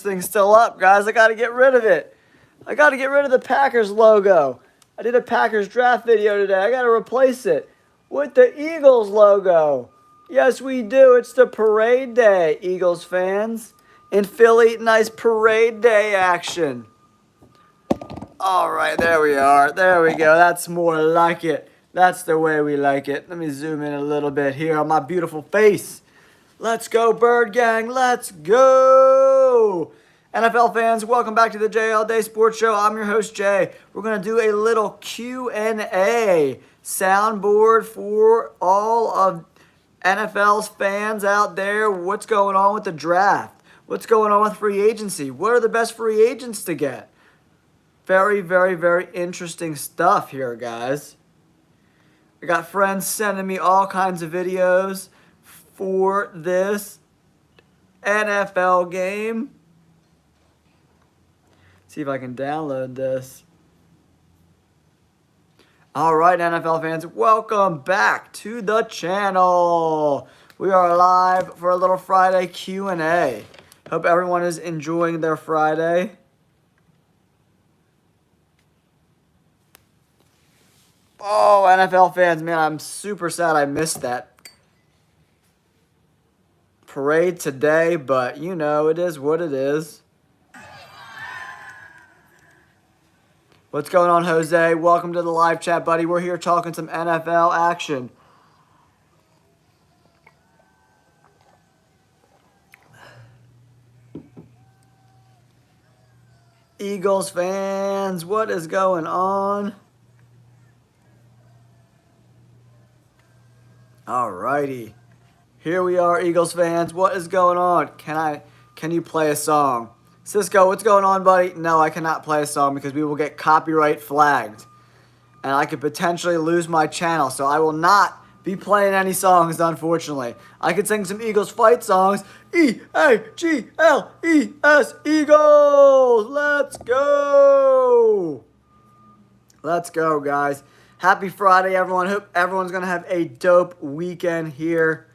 thing still up, guys. I got to get rid of it. I got to get rid of the Packers logo. I did a Packers draft video today. I got to replace it with the Eagles logo. Yes, we do. It's the parade day, Eagles fans. In Philly, nice parade day action. All right, there we are. There we go. That's more like it. That's the way we like it. Let me zoom in a little bit here on my beautiful face. Let's go, Bird Gang. Let's go. NFL fans, welcome back to the Jay All Day Sports Show. I'm your host, Jay. We're going to do a little Q&A soundboard for all of NFL's fans out there. What's going on with the draft? What's going on with free agency? What are the best free agents to get? Very, very, very interesting stuff here, guys. I got friends sending me all kinds of videos for this NFL game. See if I can download this. All right, NFL fans, welcome back to the channel. We are live for a little Friday Q&A. Hope everyone is enjoying their Friday. Oh, NFL fans, man, I'm super sad I missed that parade today, but you know, it is what it is. What's going on, Jose? Welcome to the live chat, buddy. We're here talking some NFL action. Eagles fans, what is going on? Alrighty. Here we are, Eagles fans. What is going on? Can you play a song? Cisco, what's going on, buddy? No, I cannot play a song because we will get copyright flagged. And I could potentially lose my channel, so I will not be playing any songs, unfortunately. I could sing some Eagles fight songs. E-A-G-L-E-S, Eagles! Let's go! Let's go, guys. Happy Friday, everyone. Hope everyone's going to have a dope weekend here.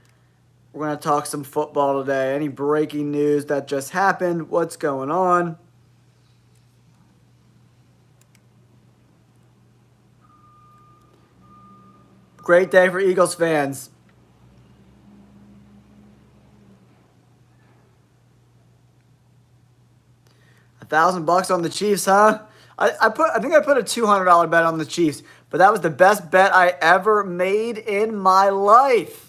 We're going to talk some football today. Any breaking news that just happened? What's going on? Great day for Eagles fans. $1,000 on the Chiefs, huh? I think I put a $200 bet on the Chiefs, but that was the best bet I ever made in my life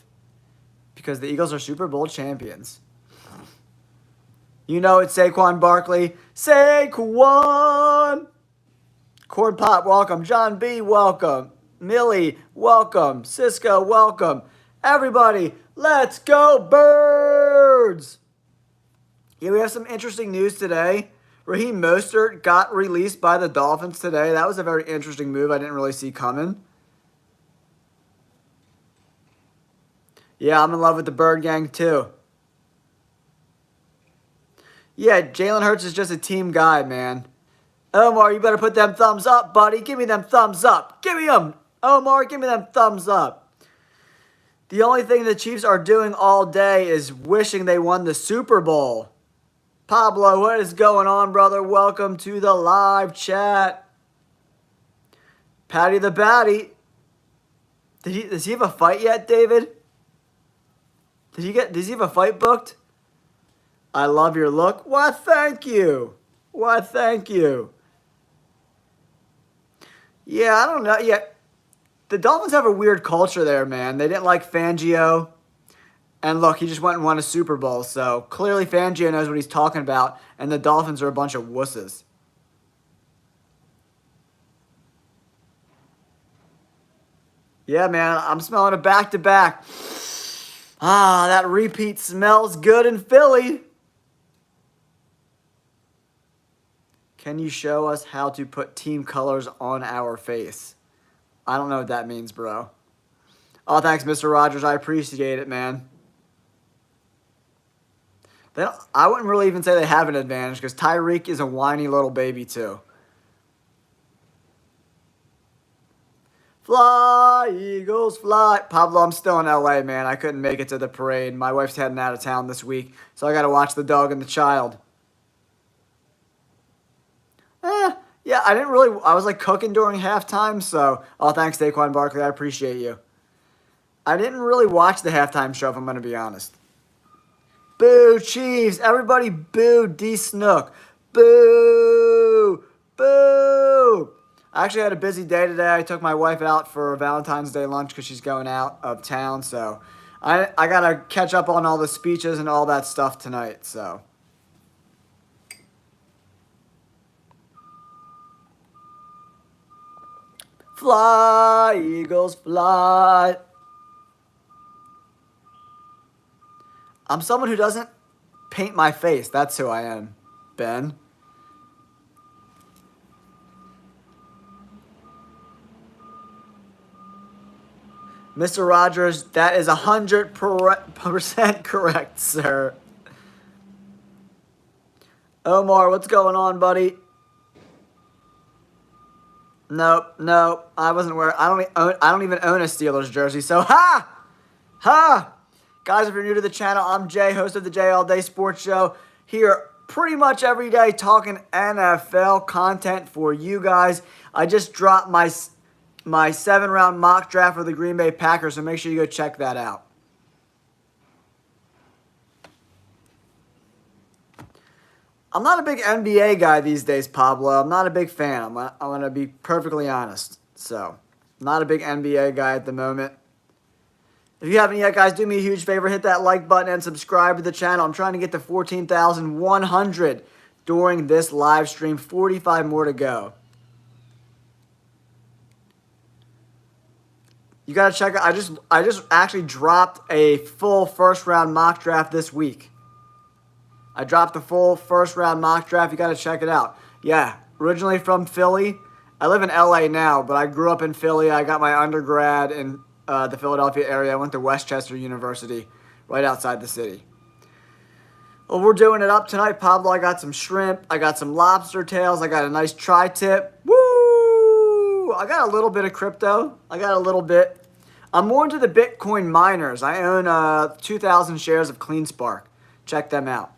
because the Eagles are Super Bowl champions. You know it's Saquon Barkley. Saquon! Corn Pop, welcome. John B, welcome. Millie, welcome. Cisco, welcome. Everybody, let's go Birds! Yeah, we have some interesting news today. Raheem Mostert got released by the Dolphins today. That was a very interesting move I didn't really see coming. Yeah, I'm in love with the Bird Gang too. Yeah, Jalen Hurts is just a team guy, man. Omar, you better put them thumbs up, buddy. Give me them thumbs up. Give me them. Omar, give me them thumbs up. The only thing the Chiefs are doing all day is wishing they won the Super Bowl. Pablo, what is going on, brother? Welcome to the live chat. Patty the Batty. Does he have a fight yet, David? Does he have a fight booked? I love your look. Why, thank you. Why, thank you. Yeah, I don't know. Yeah, the Dolphins have a weird culture there, man. They didn't like Fangio. And look, he just went and won a Super Bowl, so clearly Fangio knows what he's talking about, and the Dolphins are a bunch of wusses. Yeah, man, I'm smelling a back-to-back. Ah, that repeat smells good in Philly. Can you show us how to put team colors on our face? I don't know what that means, bro. Oh, thanks, Mr. Rogers. I appreciate it, man. I wouldn't really even say they have an advantage because Tyreek is a whiny little baby too. Fly, Eagles, fly. Pablo, I'm still in LA, man. I couldn't make it to the parade. My wife's heading out of town this week, so I got to watch the dog and the child. Yeah, I was like cooking during halftime, so, oh, thanks, Daquan Barkley, I appreciate you. I didn't really watch the halftime show, if I'm going to be honest. Boo, Chiefs. Everybody boo D Snook. Boo. Boo. I actually had a busy day today. I took my wife out for Valentine's Day lunch because she's going out of town. So I got to catch up on all the speeches and all that stuff tonight. So. Fly, Eagles, fly. I'm someone who doesn't paint my face. That's who I am, Ben. Mr. Rogers, that is 100% correct, sir. Omar, what's going on, buddy? Nope. I wasn't wearing. I don't even own a Steelers jersey. So ha. Guys, if you're new to the channel, I'm Jay, host of the Jay All Day Sports Show. Here pretty much every day talking NFL content for you guys. I just dropped my 7-round mock draft for the Green Bay Packers, so make sure you go check that out. I'm not a big NBA guy these days, Pablo. I'm not a big fan. I'm going to be perfectly honest. So, not a big NBA guy at the moment. If you haven't yet, guys, do me a huge favor. Hit that like button and subscribe to the channel. I'm trying to get to 14,100 during this live stream. 45 more to go. You got to check out. I just actually dropped a full first-round mock draft this week. I dropped the full first-round mock draft. You got to check it out. Yeah, originally from Philly. I live in LA now, but I grew up in Philly. I got my undergrad in the Philadelphia area. I went to Westchester University, right outside the city. Well, we're doing it up tonight, Pablo. I got some shrimp. I got some lobster tails. I got a nice tri-tip. Woo! I got a little bit of crypto. I got a little bit. I'm more into the Bitcoin miners. I own 2,000 shares of CleanSpark. Check them out.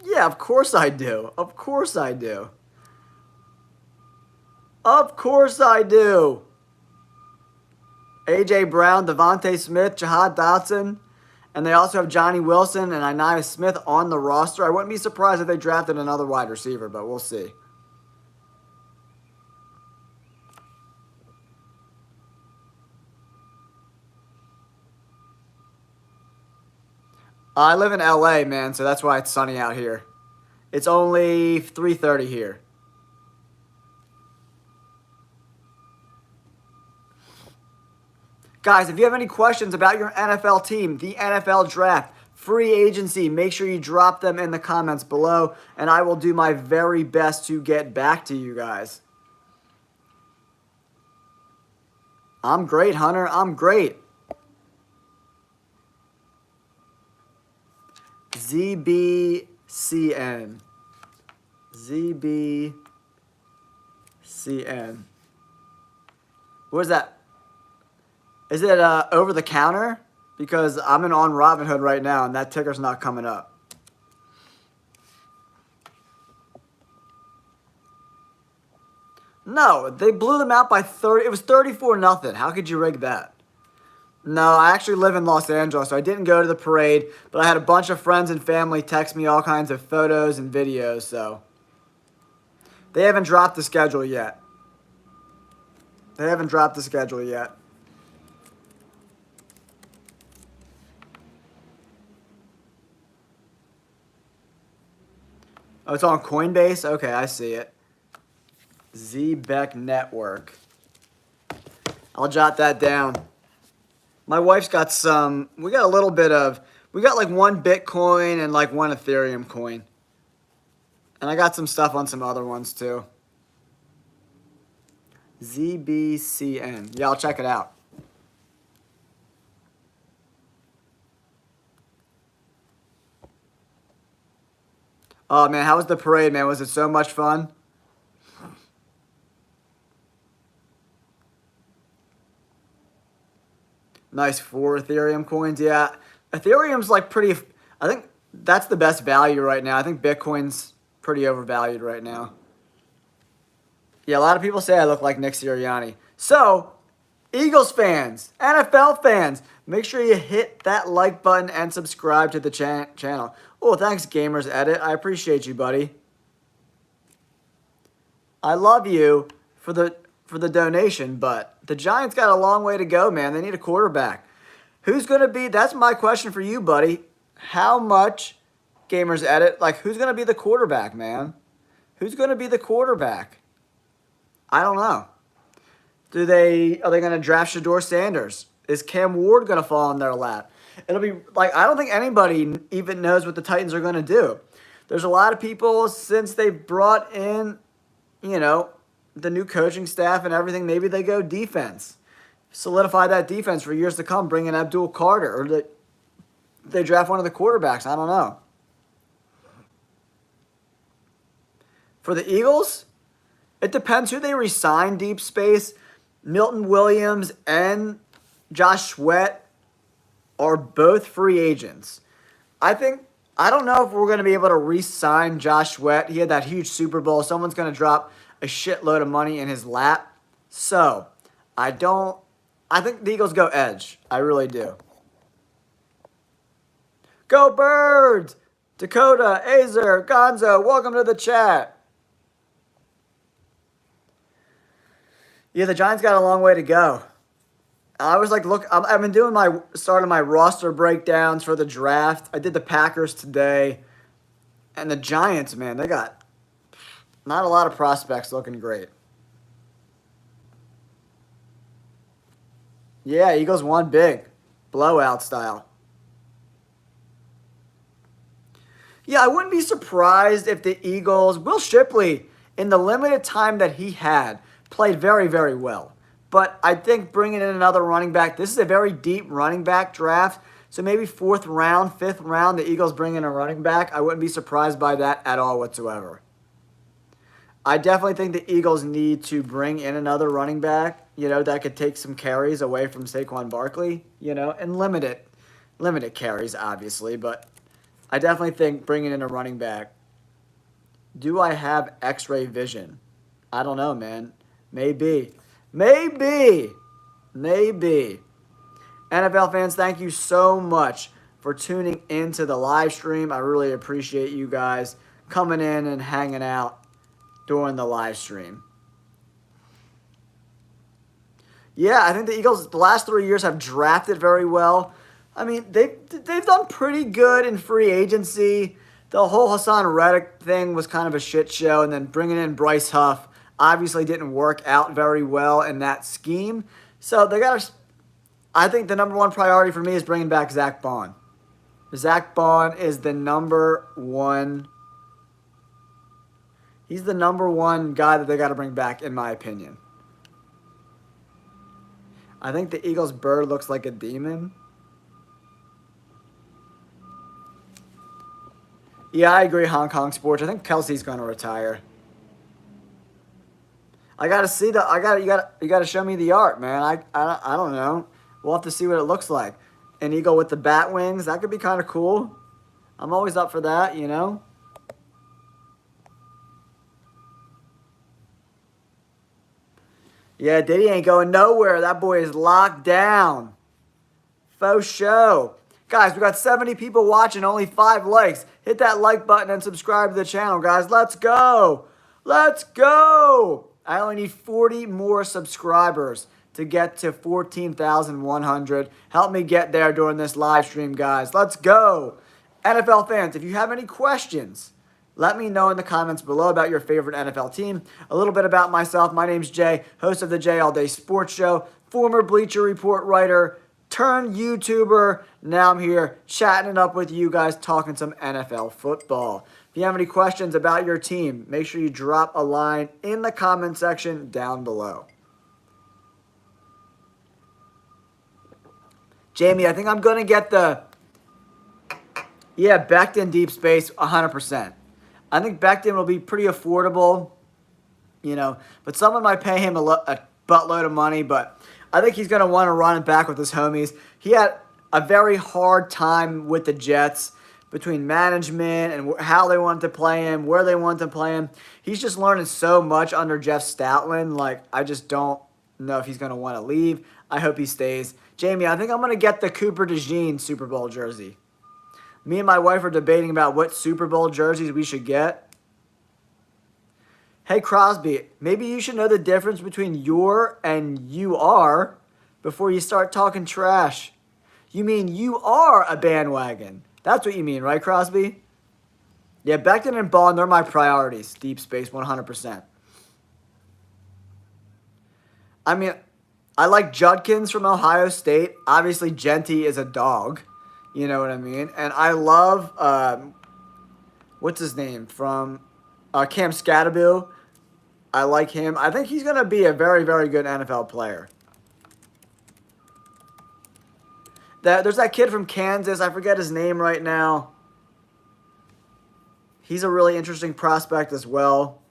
Yeah, of course I do. Of course I do. Of course I do. A.J. Brown, Devontae Smith, Jahad Dotson, and they also have Johnny Wilson and Anaya Smith on the roster. I wouldn't be surprised if they drafted another wide receiver, but we'll see. I live in LA, man, so that's why it's sunny out here. It's only 3:30 here. Guys, if you have any questions about your NFL team, the NFL draft, free agency, make sure you drop them in the comments below, and I will do my very best to get back to you guys. I'm great, Hunter. I'm great. ZBCN. ZBCN. What is that? Is it over the counter? Because I'm on Robinhood right now and that ticker's not coming up. No, they blew them out by 30. It was 34-0. How could you rig that? No, I actually live in Los Angeles, so I didn't go to the parade, but I had a bunch of friends and family text me all kinds of photos and videos, so they haven't dropped the schedule yet. They haven't dropped the schedule yet. Oh, it's on Coinbase? Okay, I see it. ZBEC Network. I'll jot that down. My wife's got some, we got a little bit of, we got like one Bitcoin and like one Ethereum coin. And I got some stuff on some other ones too. ZBCN. Yeah, I'll check it out. Oh man, how was the parade, man? Was it so much fun? Nice 4 Ethereum coins. Yeah, Ethereum's like pretty. I think that's the best value right now. I think Bitcoin's pretty overvalued right now. Yeah, a lot of people say I look like Nick Sirianni. So, Eagles fans, NFL fans, make sure you hit that like button and subscribe to the channel. Oh, thanks, Gamers Edit. I appreciate you, buddy. I love you for the donation, but the Giants got a long way to go, man. They need a quarterback. Who's going to be, that's my question for you, buddy. How much, Gamers Edit, like who's going to be the quarterback, man? Who's going to be the quarterback? I don't know. Are they going to draft Shedeur Sanders? Is Cam Ward going to fall in their lap? It'll be like, I don't think anybody even knows what the Titans are going to do. There's a lot of people since they brought in, you know, the new coaching staff and everything, maybe they go defense. Solidify that defense for years to come, bring in Abdul Carter, or they draft one of the quarterbacks. I don't know. For the Eagles, it depends who they resign deep space. Milton Williams and Josh Sweat are both free agents. I don't know if we're going to be able to re-sign Josh Sweat. He had that huge Super Bowl. Someone's going to drop a shitload of money in his lap. So, I think the Eagles go edge. I really do. Go Birds! Dakota, Azer, Gonzo, welcome to the chat. Yeah, the Giants got a long way to go. I was like, look, I've been doing starting my roster breakdowns for the draft. I did the Packers today. And the Giants, man, they got not a lot of prospects looking great. Yeah, Eagles won big. Blowout style. Yeah, I wouldn't be surprised if the Eagles, Will Shipley, in the limited time that he had, played very, very well. But I think bringing in another running back, this is a very deep running back draft. So maybe 4th round, 5th round, the Eagles bring in a running back. I wouldn't be surprised by that at all whatsoever. I definitely think the Eagles need to bring in another running back, you know, that could take some carries away from Saquon Barkley, you know, and limited carries, obviously. But I definitely think bringing in a running back. Do I have X-ray vision? I don't know, man. Maybe. NFL fans, thank you so much for tuning into the live stream. I really appreciate you guys coming in and hanging out during the live stream. Yeah, I think the Eagles, the last 3 years, have drafted very well. I mean, they've done pretty good in free agency. The whole Hassan Reddick thing was kind of a shit show, and then bringing in Bryce Huff obviously didn't work out very well in that scheme. So they got to. I think the number one priority for me is bringing back Zach Bond. Zach Bond is the number one. He's the number one guy that they got to bring back, in my opinion. I think the Eagles' bird looks like a demon. Yeah, I agree, Hong Kong Sports. I think Kelsey's going to retire. I got to see you got to show me the art, man. I don't know. We'll have to see what it looks like. An eagle with the bat wings, that could be kind of cool. I'm always up for that, you know. Yeah, Diddy ain't going nowhere. That boy is locked down. Faux show. Guys, we got 70 people watching, only 5 likes. Hit that like button and subscribe to the channel, guys. Let's go. Let's go. I only need 40 more subscribers to get to 14,100. Help me get there during this live stream, guys. Let's go. NFL fans, if you have any questions, let me know in the comments below about your favorite NFL team. A little bit about myself. My name's Jay, host of the Jay All Day Sports Show, former Bleacher Report writer, turned YouTuber. Now I'm here chatting it up with you guys, talking some NFL football. If you have any questions about your team, make sure you drop a line in the comment section down below. Jamie, I think I'm going to get Becton Deep Space 100%. I think Becton will be pretty affordable, you know, but someone might pay him a buttload of money, but I think he's going to want to run it back with his homies. He had a very hard time with the Jets between management and how they wanted to play him, where they wanted to play him. He's just learning so much under Jeff Stoutland. Like, I just don't know if he's going to want to leave. I hope he stays. Jamie, I think I'm going to get the Cooper DeJean Super Bowl jersey. Me and my wife are debating about what Super Bowl jerseys we should get. Hey, Crosby, maybe you should know the difference between "you're" and "you are" before you start talking trash. You mean you are a bandwagon. That's what you mean, right, Crosby? Yeah, Becton and Bond, they're my priorities. Deep space, 100%. I mean, I like Judkins from Ohio State. Obviously, Genty is a dog. You know what I mean? And I love, what's his name? From Cam Scatterbill. I like him. I think he's going to be a very, very good NFL player. There's that kid from Kansas. I forget his name right now. He's a really interesting prospect as well.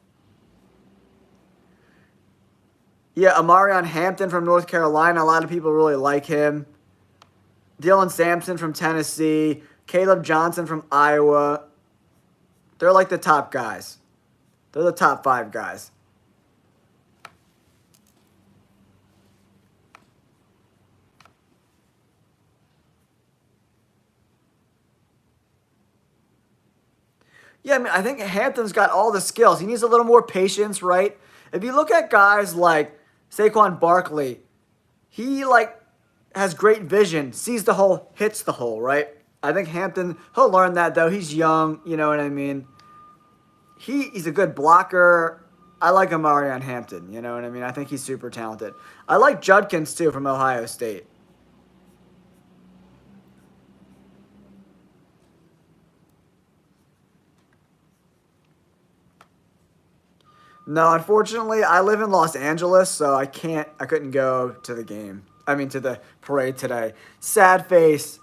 Yeah, Amarion Hampton from North Carolina. A lot of people really like him. Dylan Sampson from Tennessee. Caleb Johnson from Iowa. They're like the top guys. They're the top 5 guys. Yeah, I mean, I think Hampton's got all the skills. He needs a little more patience, right? If you look at guys like Saquon Barkley, he, like, has great vision, sees the hole, hits the hole, right? I think Hampton, he'll learn that, though. He's young, you know what I mean? He's a good blocker. I like Amarion Hampton, you know what I mean? I think he's super talented. I like Judkins, too, from Ohio State. No, unfortunately, I live in Los Angeles, so I couldn't go to the game. I mean, to the parade today. Sad face.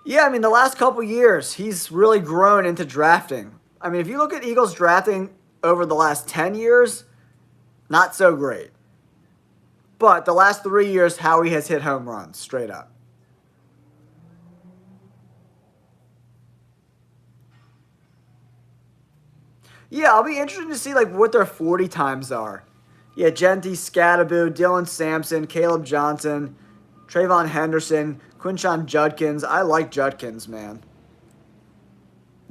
Yeah, I mean, the last couple years, he's really grown into drafting. I mean, if you look at Eagles drafting over the last 10 years, not so great. But the last 3 years, Howie has hit home runs, straight up. Yeah, I'll be interested to see like what their 40 times are. Yeah, Genty, Scattaboo, Dylan Sampson, Caleb Johnson, Trayvon Henderson, Quinshon Judkins. I like Judkins, man.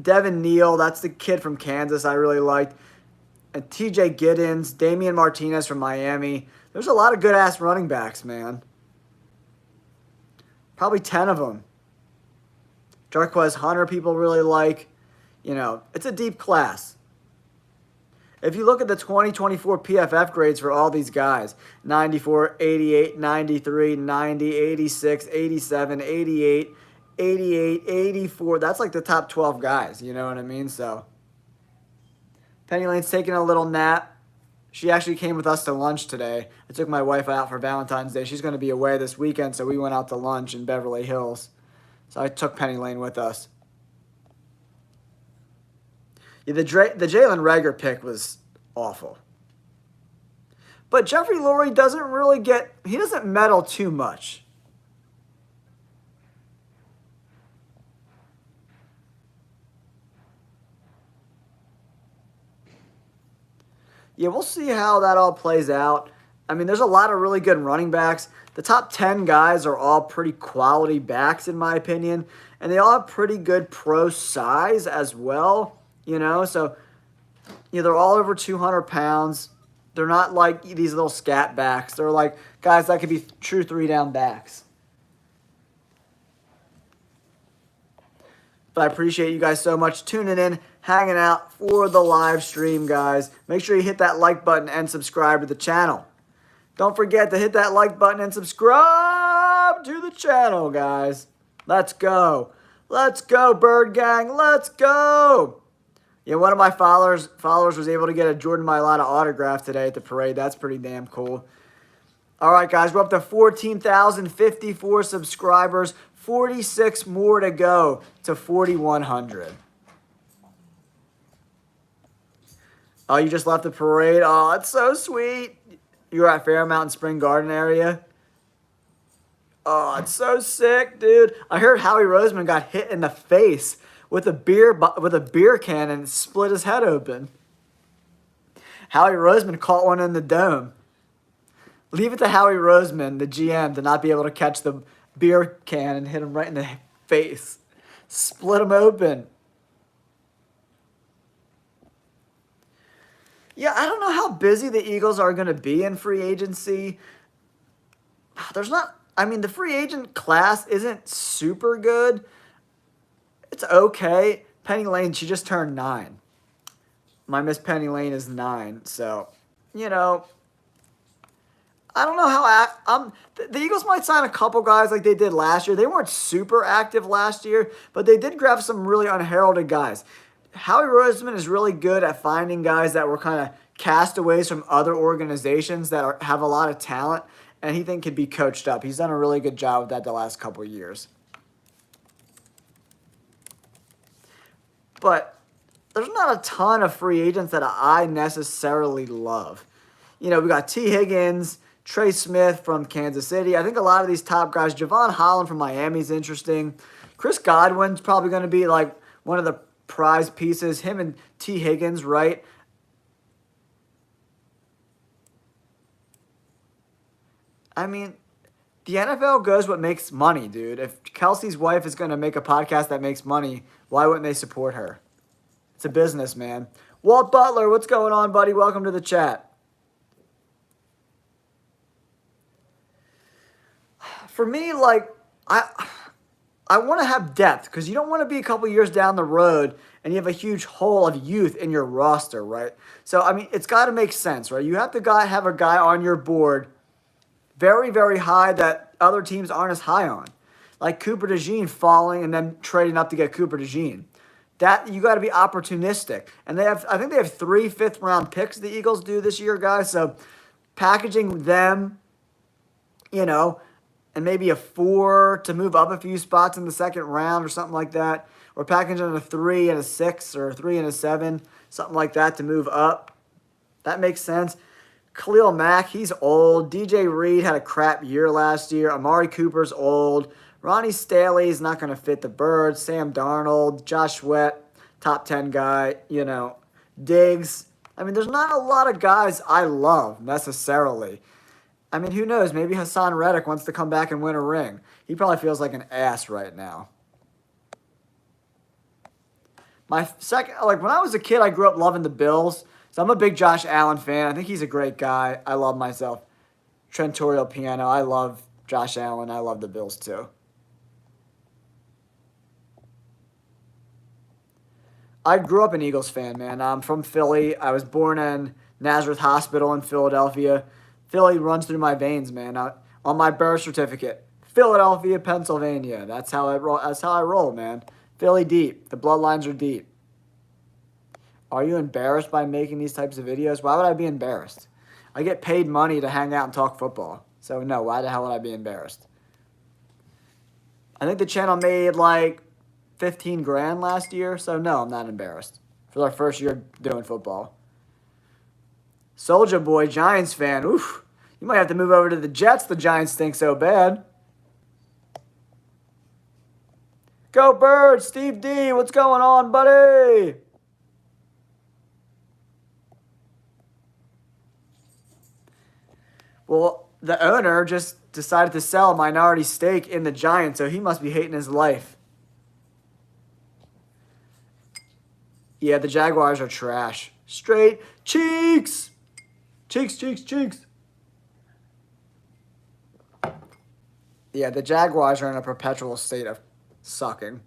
Devin Neal, that's the kid from Kansas I really liked. And TJ Giddens, Damian Martinez from Miami. There's a lot of good-ass running backs, man. Probably 10 of them. Jarquez Hunter people really like. You know, it's a deep class. If you look at the 2024 PFF grades for all these guys, 94, 88, 93, 90, 86, 87, 88, 88, 84, that's like the top 12 guys, you know what I mean? So, Penny Lane's taking a little nap. She actually came with us to lunch today. I took my wife out for Valentine's Day. She's going to be away this weekend, so we went out to lunch in Beverly Hills. So I took Penny Lane with us. Yeah, the Jalen Reagor pick was awful. But Jeffrey Lurie doesn't really he doesn't meddle too much. Yeah, we'll see how that all plays out. I mean, there's a lot of really good running backs. The top 10 guys are all pretty quality backs, in my opinion. And they all have pretty good pro size as well. You know, so they're all over 200 pounds. They're not like these little scat backs. They're like guys that could be true 3-down backs. But I appreciate you guys so much tuning in, hanging out for the live stream, guys. Make sure you hit that like button and subscribe to the channel. Don't forget to hit that like button and subscribe to the channel, guys. Let's go. Let's go, Bird Gang. Let's go. Yeah, one of my followers was able to get a Jordan Mailata autograph today at the parade. That's pretty damn cool. All right, guys, we're up to 14,054 subscribers. 46 more to go to 4,100. Oh, you just left the parade? Oh, it's so sweet. You were at Fairmount Spring Garden area. Oh, it's so sick, dude. I heard Howie Roseman got hit in the face with a beer can and split his head open. Howie Roseman caught one in the dome. Leave it to Howie Roseman, the GM, to not be able to catch the beer can and hit him right in the face. Split him open. Yeah, I don't know how busy the Eagles are going to be in free agency. The free agent class isn't super good. It's okay. Penny Lane, she just turned 9. My Miss Penny Lane is 9, so, I don't know how the Eagles might sign a couple guys like they did last year. They weren't super active last year, but they did grab some really unheralded guys. Howie Roseman is really good at finding guys that were kind of castaways from other organizations that have a lot of talent, and he think could be coached up. He's done a really good job with that the last couple of years. But there's not a ton of free agents that I necessarily love. We got T. Higgins, Trey Smith from Kansas City. I think a lot of these top guys, Javon Holland from Miami is interesting. Chris Godwin's probably going to be like one of the prize pieces. Him and T. Higgins, right? The NFL goes what makes money, dude. If Kelsey's wife is going to make a podcast that makes money, why wouldn't they support her? It's a business, man. Walt Butler, what's going on, buddy? Welcome to the chat. For me, I want to have depth because you don't want to be a couple years down the road and you have a huge hole of youth in your roster, right? So, it's got to make sense, right? You have to have a guy on your board very, very high that other teams aren't as high on. Like Cooper DeJean falling and then trading up to get Cooper DeJean. That you got to be opportunistic. And I think they have 3 fifth-round picks the Eagles do this year, guys. So packaging them, and maybe a 4 to move up a few spots in the second round or something like that. Or packaging a 3 and a 6 or a 3 and a 7, something like that to move up. That makes sense. Khalil Mack, he's old. DJ Reed had a crap year last year. Amari Cooper's old. Ronnie Staley's not going to fit the bird. Sam Darnold, Josh Sweat, top 10 guy, Diggs. There's not a lot of guys I love necessarily. Who knows? Maybe Hassan Reddick wants to come back and win a ring. He probably feels like an ass right now. My second, when I was a kid, I grew up loving the Bills. So I'm a big Josh Allen fan. I think he's a great guy. I love myself. Trentorial Piano. I love Josh Allen. I love the Bills too. I grew up an Eagles fan, man. I'm from Philly. I was born in Nazareth Hospital in Philadelphia. Philly runs through my veins, man. On my birth certificate, Philadelphia, Pennsylvania. That's how I roll. That's how I roll, man. Philly deep. The bloodlines are deep. Are you embarrassed by making these types of videos? Why would I be embarrassed? I get paid money to hang out and talk football. So no, why the hell would I be embarrassed? I think the channel made 15 grand last year. So no, I'm not embarrassed. For our first year doing football. Soulja Boy, Giants fan. Oof. You might have to move over to the Jets. The Giants stink so bad. Go Birds, Steve D. What's going on, buddy? Well, the owner just decided to sell a minority stake in the Giants, so he must be hating his life. Yeah, the Jaguars are trash. Straight cheeks! Cheeks, cheeks, cheeks. Yeah, the Jaguars are in a perpetual state of sucking.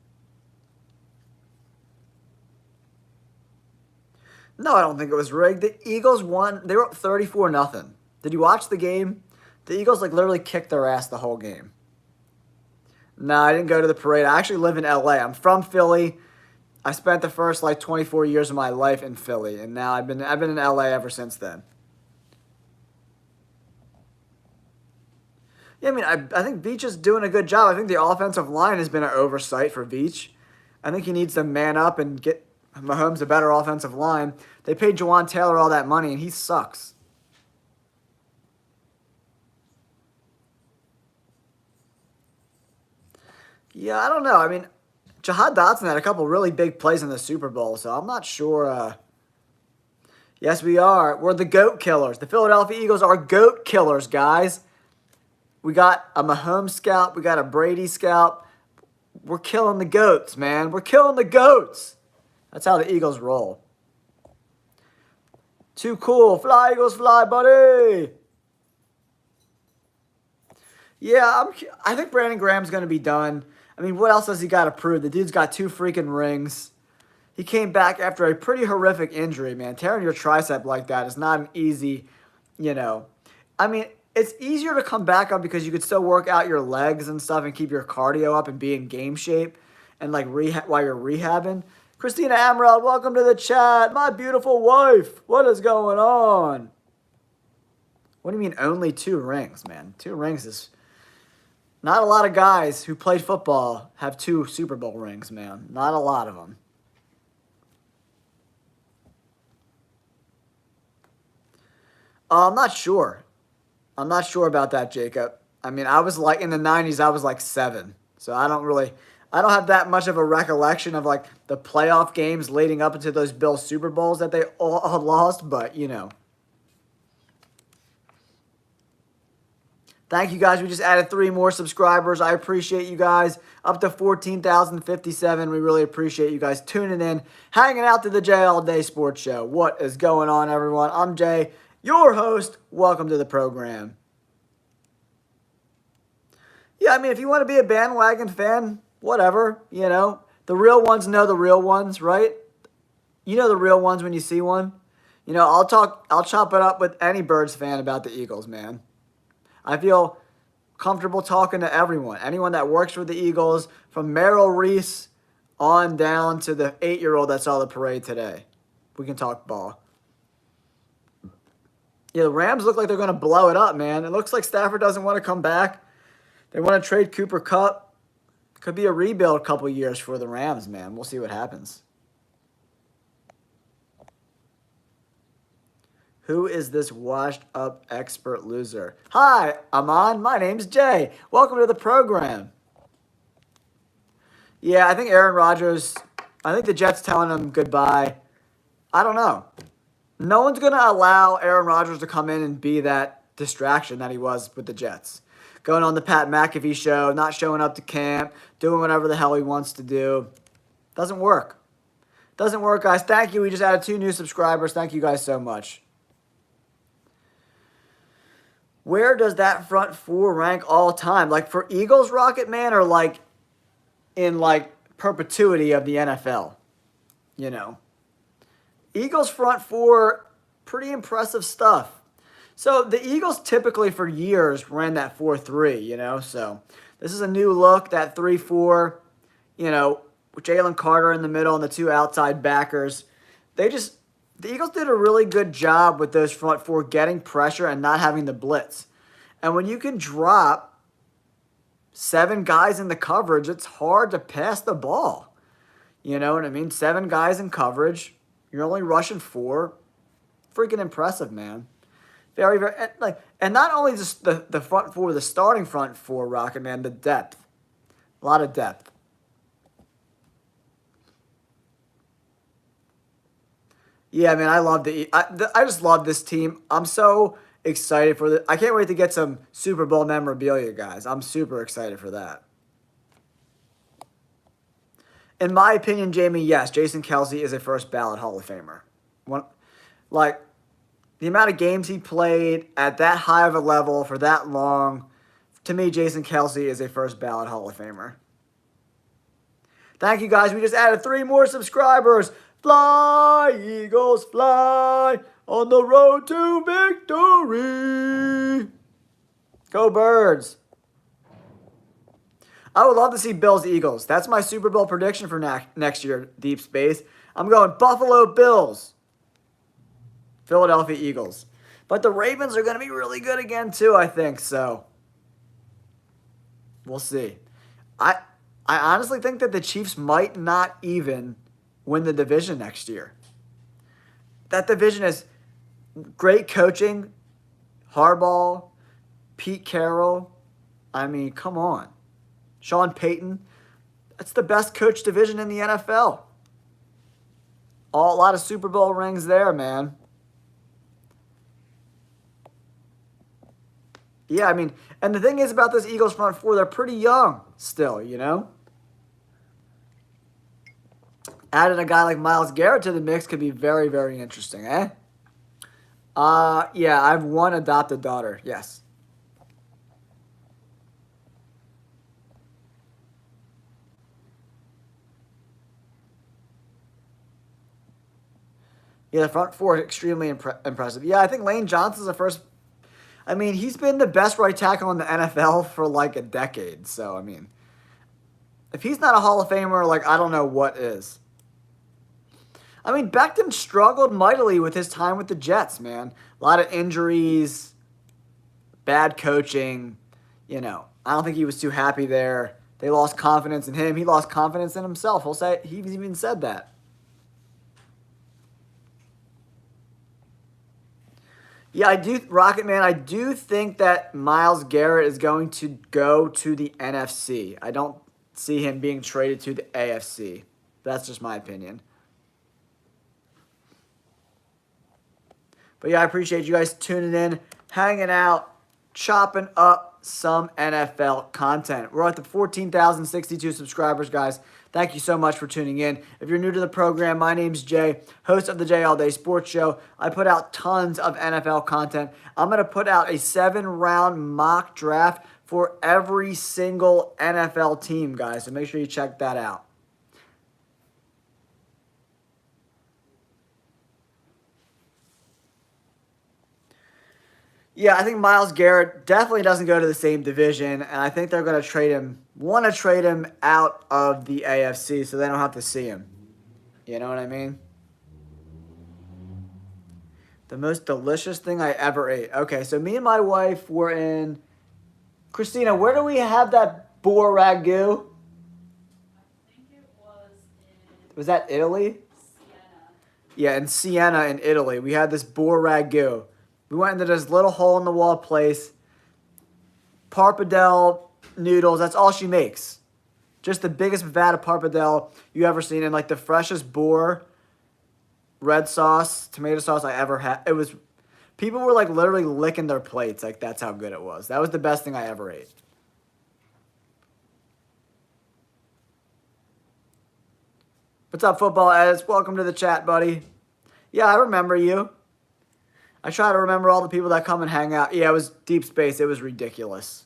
No, I don't think it was rigged. The Eagles won. They were up 34-0. Did you watch the game? The Eagles literally kicked their ass the whole game. No, I didn't go to the parade. I actually live in LA. I'm from Philly. I spent the first 24 years of my life in Philly, and now I've been in LA ever since then. Yeah, I think Veach is doing a good job. I think the offensive line has been an oversight for Veach. I think he needs to man up and get Mahomes a better offensive line. They paid Jawan Taylor all that money, and he sucks. Yeah, I don't know. I mean, Jahad Dotson had a couple really big plays in the Super Bowl, so I'm not sure. Yes, we are. We're the GOAT killers. The Philadelphia Eagles are GOAT killers, guys. We got a Mahomes scalp. We got a Brady scalp. We're killing the GOATs, man. We're killing the GOATs. That's how the Eagles roll. Too cool. Fly, Eagles, fly, buddy. Yeah, I think Brandon Graham's going to be done. I mean, what else has he got to prove? The dude's got 2 freaking rings. He came back after a pretty horrific injury, man. Tearing your tricep like that is not an easy, I mean, it's easier to come back up because you could still work out your legs and stuff and keep your cardio up and be in game shape and like while you're rehabbing. Christina Amaral, welcome to the chat. My beautiful wife. What is going on? What do you mean only 2 rings, man? 2 rings is... Not a lot of guys who played football have 2 Super Bowl rings, man. Not a lot of them. I'm not sure. I'm not sure about that, Jacob. I mean, I was like, in the 90s, I was like 7. So I don't have that much of a recollection of like the playoff games leading up into those Bills Super Bowls that they all lost, but Thank you guys. We just added 3 more subscribers. I appreciate you guys. Up to 14,057. We really appreciate you guys tuning in, hanging out to the Jay All Day Sports Show. What is going on, everyone? I'm Jay, your host. Welcome to the program. Yeah, I mean, if you want to be a bandwagon fan, whatever, The real ones know the real ones, right? You know the real ones when you see one. I'll chop it up with any Birds fan about the Eagles, man. I feel comfortable talking to everyone. Anyone that works for the Eagles, from Merrill Reese on down to the 8-year-old that saw the parade today. We can talk ball. Yeah, the Rams look like they're going to blow it up, man. It looks like Stafford doesn't want to come back. They want to trade Cooper Kupp. Could be a rebuild a couple years for the Rams, man. We'll see what happens. Who is this washed-up expert loser? Hi, Aman. My name's Jay. Welcome to the program. Yeah, I think Aaron Rodgers, I think the Jets telling him goodbye. I don't know. No one's going to allow Aaron Rodgers to come in and be that distraction that he was with the Jets. Going on the Pat McAfee show, not showing up to camp, doing whatever the hell he wants to do. Doesn't work. Doesn't work, guys. Thank you. We just added 2 new subscribers. Thank you guys so much. Where does that front 4 rank all time? Like for Eagles, Rocket Man, or like in like perpetuity of the NFL? Eagles front 4, pretty impressive stuff. So the Eagles typically for years ran that 4-3, So this is a new look, that 3-4, with Jalen Carter in the middle and the 2 outside backers. The Eagles did a really good job with those front 4 getting pressure and not having the blitz. And when you can drop 7 guys in the coverage, it's hard to pass the ball. You know what I mean? 7 guys in coverage. You're only rushing 4. Freaking impressive, man. Very, very, and not only just the front 4, the starting front 4, Rocket Man, the depth. A lot of depth. Yeah, man, I just love this team. I'm so excited for I can't wait to get some Super Bowl memorabilia, guys. I'm super excited for that. In my opinion, Jamie, yes, Jason Kelce is a first ballot Hall of Famer. The amount of games he played at that high of a level for that long, to me, Jason Kelce is a first ballot Hall of Famer. Thank you, guys. We just added 3 more subscribers. Fly, Eagles, fly, on the road to victory. Go Birds. I would love to see Bills Eagles. That's my Super Bowl prediction for next year, Deep Space. I'm going Buffalo Bills, Philadelphia Eagles. But the Ravens are going to be really good again, too, I think. So, we'll see. I honestly think that the Chiefs might not even win the division next year. That division is great coaching, Harbaugh, Pete Carroll. I mean, come on. Sean Payton. That's the best coach division in the NFL. A lot of Super Bowl rings there, man. Yeah, I mean, and the thing is about this Eagles front four, they're pretty young still, you know? Adding a guy like Myles Garrett to the mix could be very, very interesting, eh? Yeah, I have one adopted daughter, yes. Yeah, the front four is extremely impressive. Yeah, I think Lane Johnson's the first. I mean, he's been the best right tackle in the NFL for like a decade. So, I mean, if he's not a Hall of Famer, like, I don't know what is. I mean, Beckham struggled mightily with his time with the Jets, man. A lot of injuries, bad coaching. You know, I don't think he was too happy there. They lost confidence in him. He lost confidence in himself. He's even said that. Yeah, I do, Rocket Man. I do think that Myles Garrett is going to go to the NFC. I don't see him being traded to the AFC. That's just my opinion. But yeah, I appreciate you guys tuning in, hanging out, chopping up some NFL content. We're at the 14,062 subscribers, guys. Thank you so much for tuning in. If you're new to the program, my name's Jay, host of the Jay All Day Sports Show. I put out tons of NFL content. I'm going to put out a 7-round mock draft for every single NFL team, guys. So make sure you check that out. Yeah, I think Myles Garrett definitely doesn't go to the same division, and I think they're going to want to trade him out of the AFC so they don't have to see him. You know what I mean? The most delicious thing I ever ate. Okay, so me and my wife were in... Christina, where do we have that boar ragu? I think it was in Was that Italy? Siena. Yeah, in Siena in Italy. We had this boar ragu. We went into this little hole-in-the-wall place. Pappardelle noodles. That's all she makes. Just the biggest vat of pappardelle you ever seen. And like the freshest boar red sauce, tomato sauce I ever had. It was... People were like literally licking their plates. Like that's how good it was. That was the best thing I ever ate. What's up, Football Edits? Welcome to the chat, buddy. Yeah, I remember you. I try to remember all the people that come and hang out. Yeah, it was Deep Space. It was ridiculous.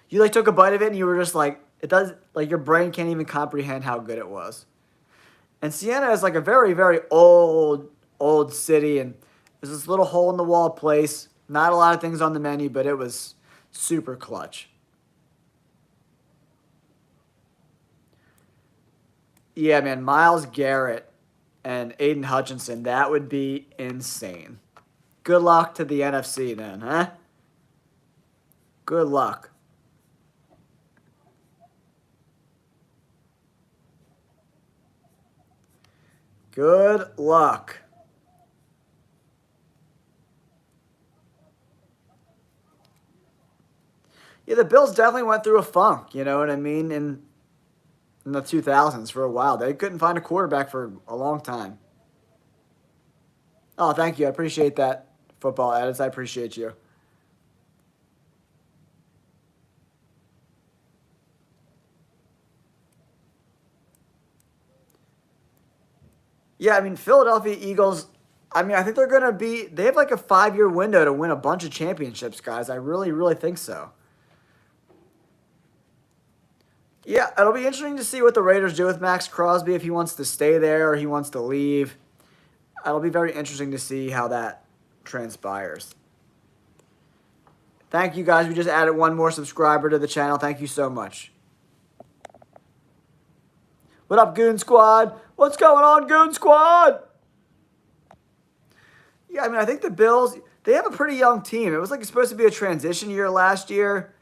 You like took a bite of it and you were just like, it does, like your brain can't even comprehend how good it was. And Siena is like a very, very old city, and there's this little hole in the wall place. Not a lot of things on the menu, but it was super clutch. Yeah, man, Myles Garrett and Aiden Hutchinson, that would be insane. Good luck to the NFC then, huh? Good luck. Good luck. Yeah, the Bills definitely went through a funk, you know what I mean, in the 2000s for a while. They couldn't find a quarterback for a long time. Oh, thank you. I appreciate that, Football Edits. I appreciate you. Yeah, I mean, Philadelphia Eagles, I mean, I think they're going to be, they have like a 5-year window to win a bunch of championships, guys. I really, really think so. Yeah, it'll be interesting to see what the Raiders do with Max Crosby, if he wants to stay there or he wants to leave. It'll be very interesting to see how that transpires. Thank you, guys. We just added one more subscriber to the channel. Thank you so much. What up, Goon Squad? What's going on, Goon Squad? Yeah, I mean, I think the Bills, they have a pretty young team. It was like it's supposed to be a transition year last year.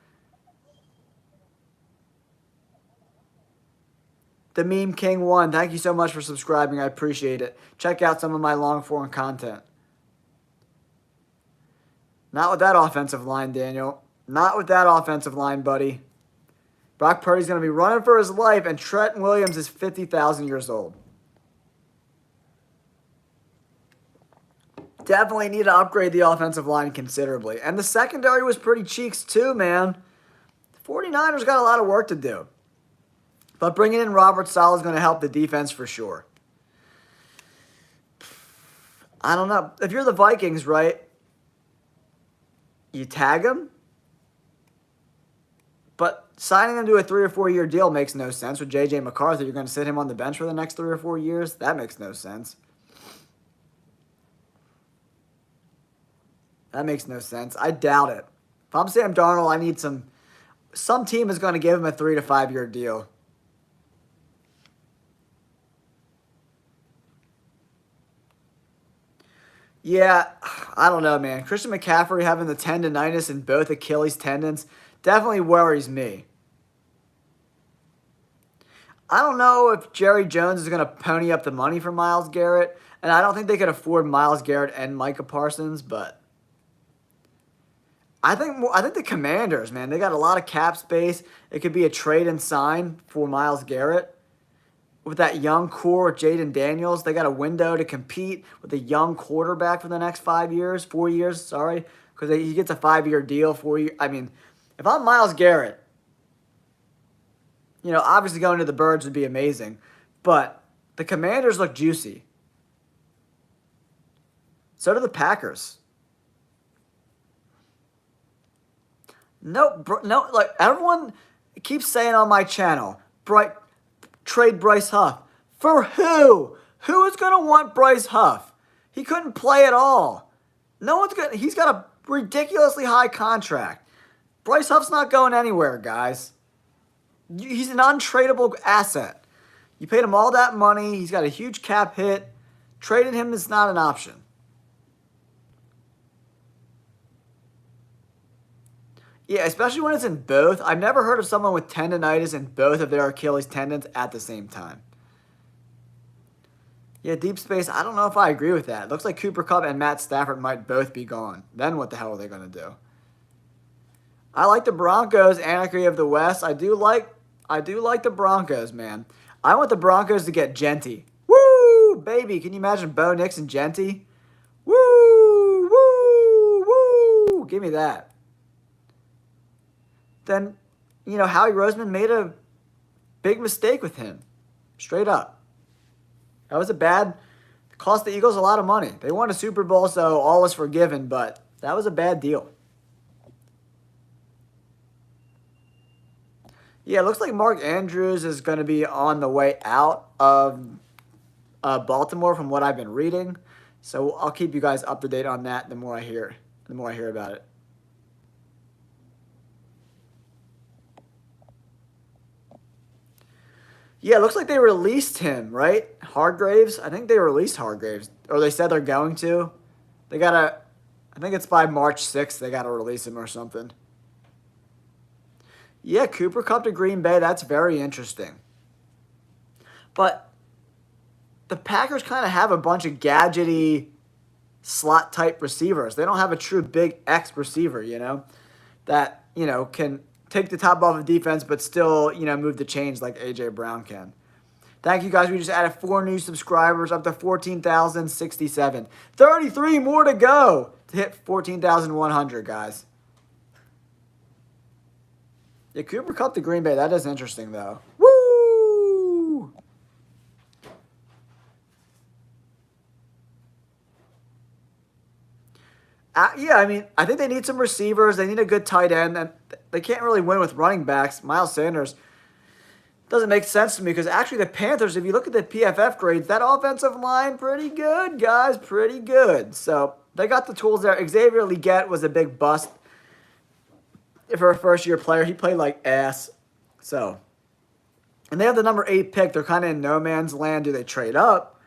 The Meme King 1, thank you so much for subscribing. I appreciate it. Check out some of my long-form content. Not with that offensive line, Daniel. Not with that offensive line, buddy. Brock Purdy's going to be running for his life, and Trent Williams is 50,000 years old. Definitely need to upgrade the offensive line considerably. And the secondary was pretty cheeks too, man. The 49ers got a lot of work to do. But bringing in Robert Saleh is going to help the defense for sure. I don't know. If you're the Vikings, right, you tag him. But signing him to a 3 or 4 year deal makes no sense. With J.J. McCarthy, you're going to sit him on the bench for the next 3 or 4 years? That makes no sense. That makes no sense. I doubt it. If I'm Sam Darnold, I need some team is going to give him a 3 to 5 year deal. Yeah, I don't know, man. Christian McCaffrey having the tendonitis in both Achilles tendons definitely worries me. I don't know if Jerry Jones is going to pony up the money for Myles Garrett, and I don't think they could afford Myles Garrett and Micah Parsons, but I think the Commanders, man, they got a lot of cap space. It could be a trade and sign for Myles Garrett. With that young core with Jaden Daniels, they got a window to compete with a young quarterback for the next 4 years, because he gets a 5-year deal, 4 years. I mean, if I'm Myles Garrett, obviously going to the Birds would be amazing, but the Commanders look juicy. So do the Packers. No, like everyone keeps saying on my channel, trade Bryce Huff. For who? Who is going to want Bryce Huff? He couldn't play at all. No one's going. He's got a ridiculously high contract. Bryce Huff's not going anywhere, guys. He's an untradeable asset. You paid him all that money. He's got a huge cap hit. Trading him is not an option. Yeah, especially when it's in both. I've never heard of someone with tendonitis in both of their Achilles tendons at the same time. Yeah, deep space, I don't know if I agree with that. It looks like Cooper Kupp and Matt Stafford might both be gone. Then what the hell are they going to do? I like the Broncos, Anarchy of the West. I do like the Broncos, man. I want the Broncos to get Genty. Woo, baby. Can you imagine Bo Nix and Genty? Woo, woo, woo. Give me that. Then, Howie Roseman made a big mistake with him. Straight up. That was it cost the Eagles a lot of money. They won a Super Bowl, so all is forgiven, but that was a bad deal. Yeah, it looks like Mark Andrews is going to be on the way out of Baltimore from what I've been reading. So I'll keep you guys up to date on that the more I hear about it. Yeah, it looks like they released him, right? Hargraves? I think they released Hargraves. Or they said they're going to. I think it's by March 6th they got to release him or something. Yeah, Cooper Kupp to Green Bay. That's very interesting. But the Packers kind of have a bunch of gadgety slot-type receivers. They don't have a true big X receiver, that, can take the top off of defense, but still, move the chains like A.J. Brown can. Thank you, guys. We just added 4 new subscribers, up to 14,067. 33 more to go to hit 14,100, guys. Yeah, Cooper Kupp to Green Bay. That is interesting, though. Woo! Yeah, I mean, I think they need some receivers. They need a good tight end. And they can't really win with running backs. Miles Sanders doesn't make sense to me because actually the Panthers, if you look at the PFF grades, that offensive line, pretty good, guys. Pretty good. So they got the tools there. Xavier Legette was a big bust for a first-year player. He played like ass. So, and they have the number 8 pick. They're kind of in no man's land. Do they trade up?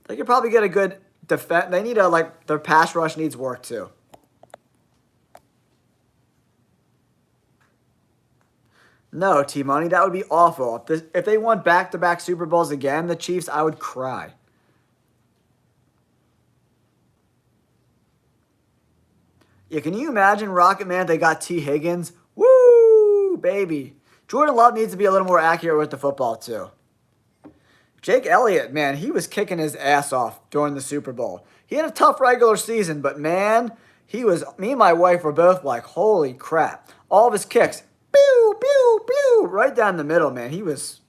They could probably get a good defense. They need their pass rush needs work too. No, T-Money, that would be awful. If they won back-to-back Super Bowls again, the Chiefs, I would cry. Yeah, can you imagine, Rocket Man, they got T. Higgins? Woo, baby. Jordan Love needs to be a little more accurate with the football, too. Jake Elliott, man, he was kicking his ass off during the Super Bowl. He had a tough regular season, but man, me and my wife were both like, holy crap. All of his kicks, pew, pew, pew, right down the middle, man. He was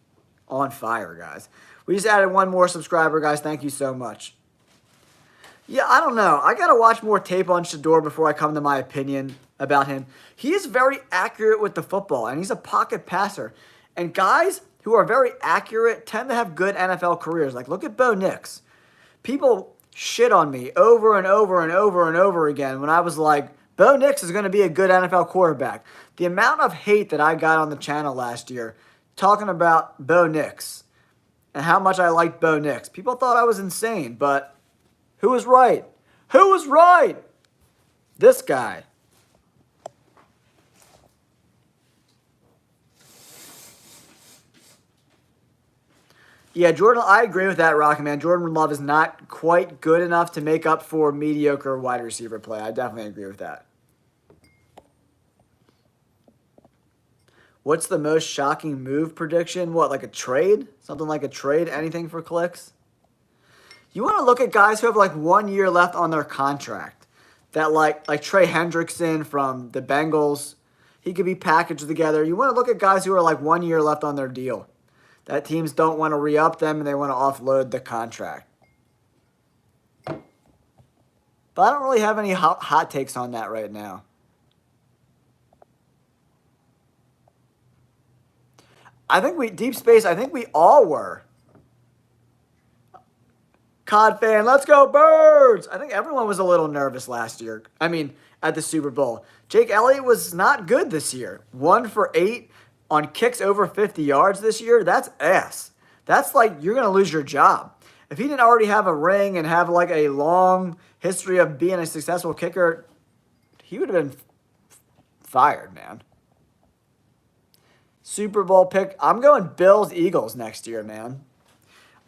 on fire, guys. We just added one more subscriber, guys. Thank you so much. Yeah, I don't know. I got to watch more tape on Shedeur before I come to my opinion about him. He is very accurate with the football, and he's a pocket passer. And guys who are very accurate tend to have good NFL careers. Like, look at Bo Nix. People shit on me over and over and over and over again when I was like, Bo Nix is going to be a good NFL quarterback. The amount of hate that I got on the channel last year talking about Bo Nix and how much I liked Bo Nix. People thought I was insane, but who was right? Who was right? This guy. Yeah, Jordan, I agree with that, Rocket Man. Jordan Love is not quite good enough to make up for mediocre wide receiver play. I definitely agree with that. What's the most shocking move prediction? What, like a trade? Something like a trade? Anything for clicks? You want to look at guys who have like 1 year left on their contract. That like Trey Hendrickson from the Bengals. He could be packaged together. You want to look at guys who are like 1 year left on their deal. That teams don't want to re-up them and they want to offload the contract. But I don't really have any hot takes on that right now. I think Deep Space, I think we all were. COD fan, let's go Birds! I think everyone was a little nervous last year. I mean, at the Super Bowl. Jake Elliott was not good this year. 1 for 8 on kicks over 50 yards this year. That's ass. That's like you're going to lose your job. If he didn't already have a ring and have like a long history of being a successful kicker, he would have been fired, man. Super Bowl pick. I'm going Bills-Eagles next year, man.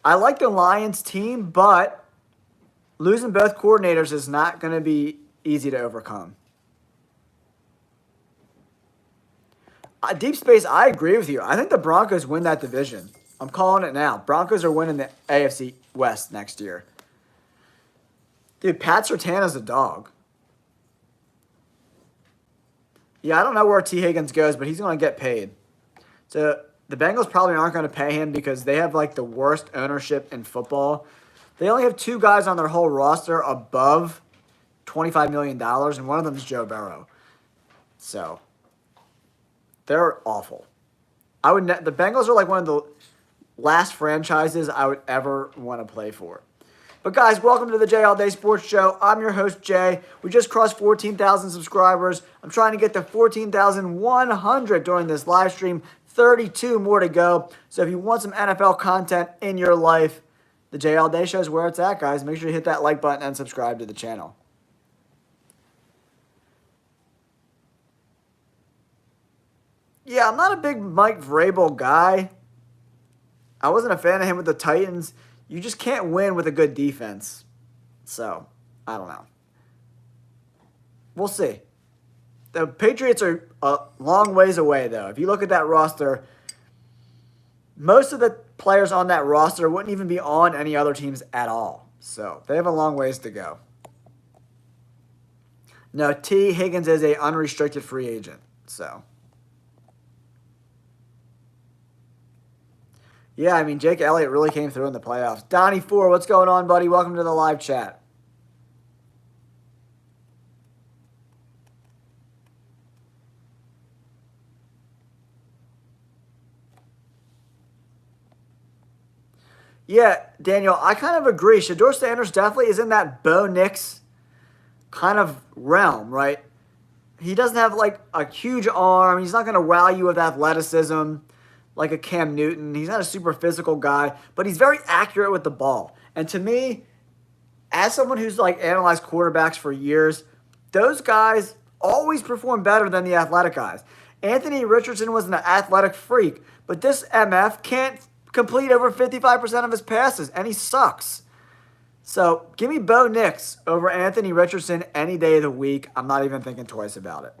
I like the Lions team, but losing both coordinators is not going to be easy to overcome. Deep Space, I agree with you. I think the Broncos win that division. I'm calling it now. Broncos are winning the AFC West next year. Dude, Pat Surtana's a dog. Yeah, I don't know where T. Higgins goes, but he's going to get paid. So the Bengals probably aren't going to pay him because they have like the worst ownership in football. They only have 2 guys on their whole roster above $25 million, and one of them is Joe Burrow. So they're awful. The Bengals are like one of the last franchises I would ever want to play for. But guys, welcome to the Jay All Day Sports Show. I'm your host, Jay. We just crossed 14,000 subscribers. I'm trying to get to 14,100 during this live stream. 32 more to go. So if you want some NFL content in your life, the Jay All Day Show is where it's at, guys. Make sure you hit that like button and subscribe to the channel. Yeah, I'm not a big Mike Vrabel guy. I wasn't a fan of him with the Titans. You just can't win with a good defense. So, I don't know. We'll see. The Patriots are a long ways away, though. If you look at that roster, most of the players on that roster wouldn't even be on any other teams at all. So, they have a long ways to go. No, T. Higgins is an unrestricted free agent. So, yeah, I mean, Jake Elliott really came through in the playoffs. Donnie4, what's going on, buddy? Welcome to the live chat. Yeah, Daniel, I kind of agree. Shedeur Sanders definitely is in that Bo Nix kind of realm, right? He doesn't have, like, a huge arm. He's not going to wow you with athleticism like a Cam Newton. He's not a super physical guy, but he's very accurate with the ball. And to me, as someone who's, like, analyzed quarterbacks for years, those guys always perform better than the athletic guys. Anthony Richardson was an athletic freak, but this MF can't complete over 55% of his passes, and he sucks. So give me Bo Nix over Anthony Richardson any day of the week. I'm not even thinking twice about it.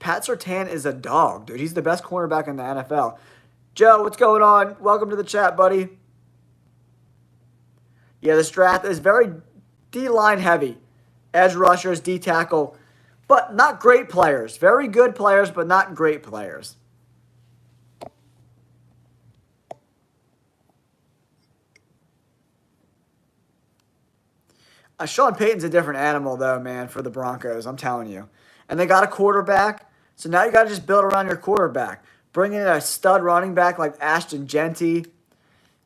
Pat Surtain is a dog, dude. He's the best cornerback in the NFL. Joe, what's going on? Welcome to the chat, buddy. Yeah, this draft is very D-line heavy. Edge rushers, D-tackle, but not great players. Very good players, but not great players. Sean Payton's a different animal, though, man, for the Broncos. I'm telling you. And they got a quarterback, so now you got to just build around your quarterback. Bring in a stud running back like Ashton Genty.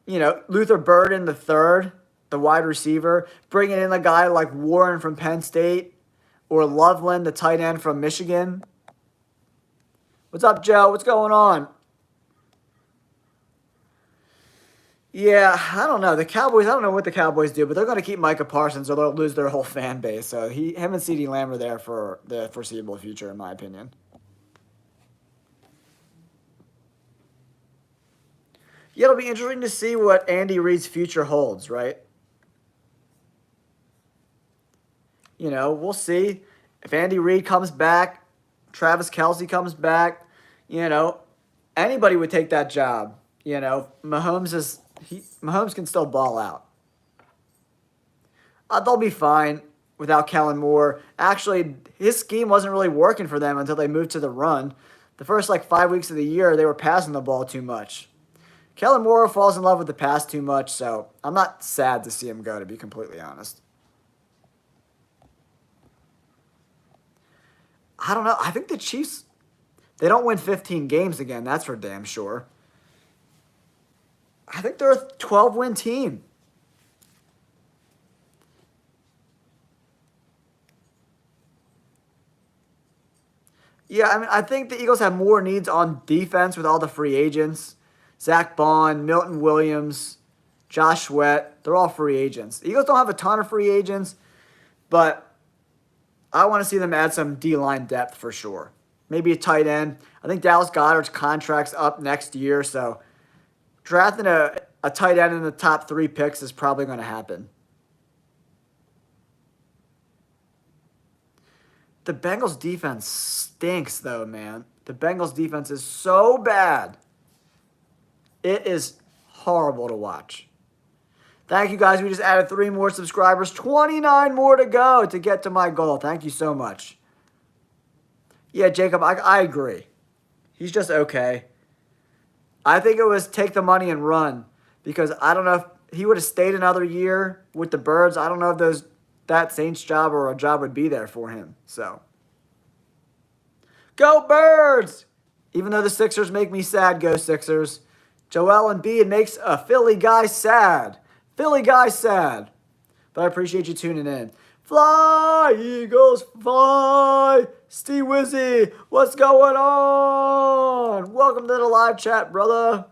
You know, Luther Burden the third, the wide receiver. Bringing in a guy like Warren from Penn State or Loveland, the tight end from Michigan. What's up, Joe? What's going on? Yeah, I don't know. The Cowboys, I don't know what the Cowboys do, but they're going to keep Micah Parsons or they'll lose their whole fan base. So him and CeeDee Lamb are there for the foreseeable future, in my opinion. Yeah, it'll be interesting to see what Andy Reid's future holds, right? You know, we'll see. If Andy Reid comes back, Travis Kelce comes back, you know, anybody would take that job. You know, Mahomes can still ball out. They'll be fine without Kellen Moore. Actually, his scheme wasn't really working for them until they moved to the run. The first, 5 weeks of the year, they were passing the ball too much. Kellen Moore falls in love with the pass too much, so I'm not sad to see him go, to be completely honest. I don't know. I think the Chiefs, they don't win 15 games again. That's for damn sure. I think they're a 12-win team. Yeah, I mean, I think the Eagles have more needs on defense with all the free agents. Zach Bond, Milton Williams, Josh Sweat, they're all free agents. The Eagles don't have a ton of free agents, but I want to see them add some D-line depth for sure. Maybe a tight end. I think Dallas Goedert's contract's up next year, so drafting a tight end in the top 3 picks is probably going to happen. The Bengals defense stinks, though, man. The Bengals defense is so bad. It is horrible to watch. Thank you, guys. We just added 3 more subscribers. 29 more to go to get to my goal. Thank you so much. Yeah, Jacob, I agree. He's just okay. I think it was take the money and run because I don't know if he would have stayed another year with the Birds. I don't know if that Saints job or a job would be there for him. So, go Birds! Even though the Sixers make me sad, go Sixers. Joel Embiid makes a Philly guy sad. Philly guy sad. But I appreciate you tuning in. Fly, Eagles, fly. Steve Wizzy, what's going on? Welcome to the live chat, brother.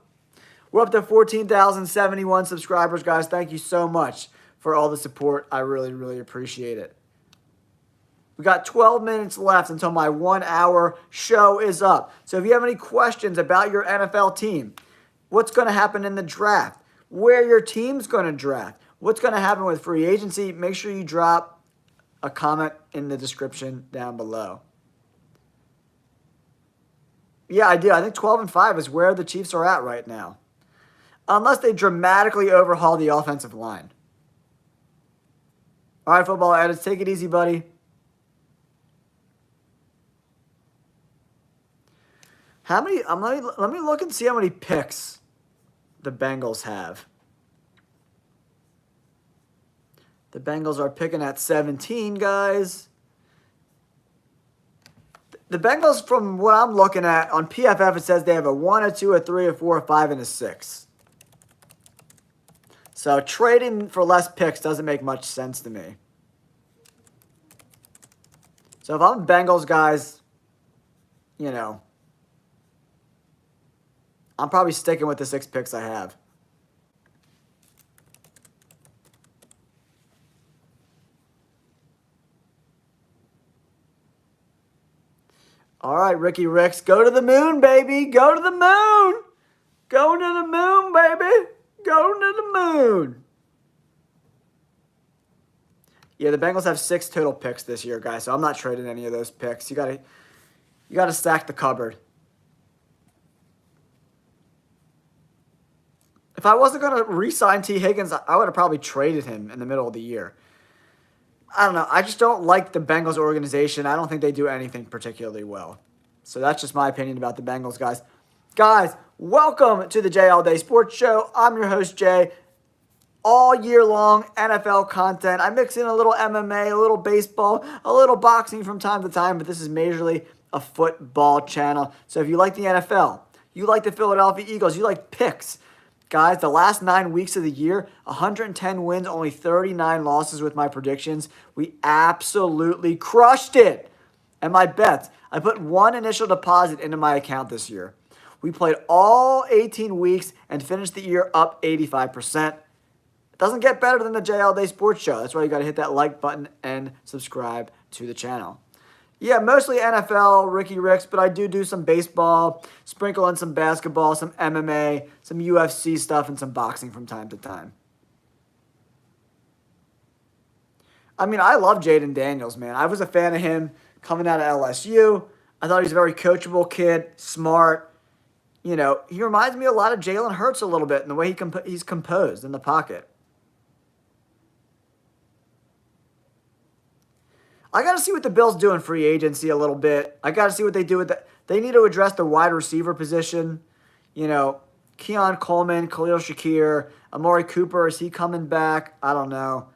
We're up to 14,071 subscribers, guys. Thank you so much for all the support. I really, really appreciate it. We got 12 minutes left until my 1-hour show is up. So if you have any questions about your NFL team, what's going to happen in the draft, where your team's going to draft, what's going to happen with free agency, make sure you drop a comment in the description down below. Yeah, I do. I think 12-5 is where the Chiefs are at right now. Unless they dramatically overhaul the offensive line. All right, football edits, take it easy, buddy. How many? Let me look and see how many picks the Bengals have. The Bengals are picking at 17, guys. The Bengals, from what I'm looking at, on PFF, it says they have a 1, a 2, a 3, a 4, a 5, and a 6. So trading for less picks doesn't make much sense to me. So if I'm Bengals, guys, you know, I'm probably sticking with the 6 picks I have. All right, Ricky Ricks, go to the moon, baby. Go to the moon. Go to the moon, baby. Go to the moon. Yeah, the Bengals have 6 total picks this year, guys, so I'm not trading any of those picks. You You got to stack the cupboard. If I wasn't going to re-sign T. Higgins, I would have probably traded him in the middle of the year. I don't know. I just don't like the Bengals organization. I don't think they do anything particularly well. So that's just my opinion about the Bengals, guys. Guys, welcome to the Jay All Day Sports Show. I'm your host, Jay. All year long NFL content. I mix in a little MMA, a little baseball, a little boxing from time to time, but this is majorly a football channel. So if you like the NFL, you like the Philadelphia Eagles, you like picks, guys, the last 9 weeks of the year, 110 wins, only 39 losses with my predictions. We absolutely crushed it. And my bets, I put one initial deposit into my account this year. We played all 18 weeks and finished the year up 85%. It doesn't get better than the Jay All Day Sports Show. That's why you got to hit that like button and subscribe to the channel. Yeah, mostly NFL, Ricky Ricks, but I do some baseball, sprinkle in some basketball, some MMA, some UFC stuff, and some boxing from time to time. I mean, I love Jaden Daniels, man. I was a fan of him coming out of LSU. I thought he was a very coachable kid, smart. You know, he reminds me a lot of Jalen Hurts a little bit in the way he's composed in the pocket. I got to see what the Bills do in free agency a little bit. I got to see what they do with that. They need to address the wide receiver position. You know, Keon Coleman, Khalil Shakir, Amari Cooper, is he coming back? I don't know.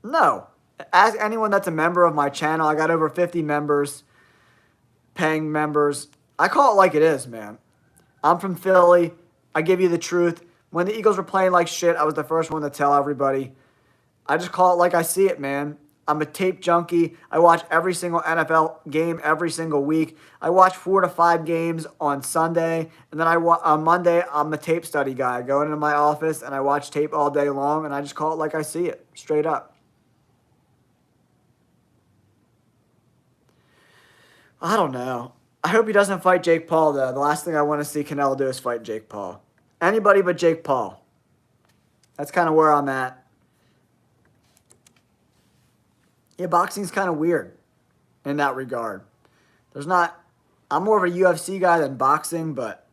No. Ask anyone that's a member of my channel. I got over 50 members, paying members. I call it like it is, man. I'm from Philly. I give you the truth. When the Eagles were playing like shit, I was the first one to tell everybody. I just call it like I see it, man. I'm a tape junkie. I watch every single NFL game every single week. I watch 4 to 5 games on Sunday. And then on Monday, I'm a tape study guy. I go into my office and I watch tape all day long. And I just call it like I see it, straight up. I don't know. I hope he doesn't fight Jake Paul, though. The last thing I want to see Canelo do is fight Jake Paul. Anybody but Jake Paul. That's kind of where I'm at. Yeah, boxing's kind of weird in that regard. I'm more of a UFC guy than boxing, but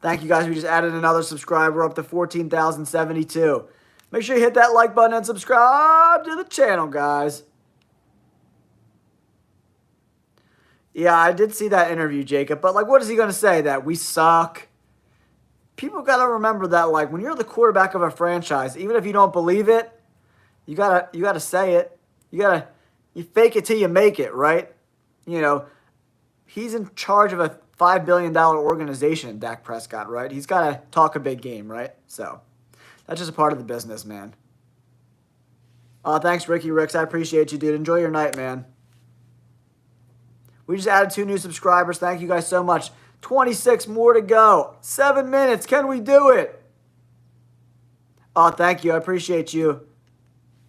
thank you guys. We just added another subscriber up to 14,072. Make sure you hit that like button and subscribe to the channel, guys. Yeah, I did see that interview, Jacob, but like, what is he going to say? That we suck? People got to remember that, like, when you're the quarterback of a franchise, even if you don't believe it, you gotta say it. You fake it till you make it, right? You know, he's in charge of a $5 billion organization, Dak Prescott, right? He's got to talk a big game, right? So that's just a part of the business, man. Thanks, Ricky Ricks. I appreciate you, dude. Enjoy your night, man. We just added 2 new subscribers. Thank you guys so much. 26 more to go. 7 minutes. Can we do it? Thank you. I appreciate you.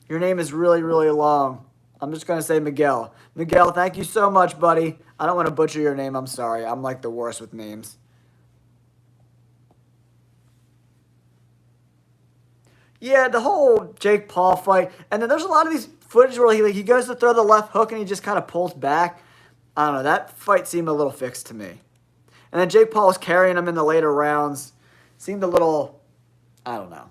Your name is really, really long. I'm just going to say Miguel. Miguel, thank you so much, buddy. I don't want to butcher your name. I'm sorry. I'm like the worst with names. Yeah, the whole Jake Paul fight. And then there's a lot of these footage where he goes to throw the left hook and he just kind of pulls back. I don't know. That fight seemed a little fixed to me. And then Jake Paul was carrying him in the later rounds. Seemed a little, I don't know.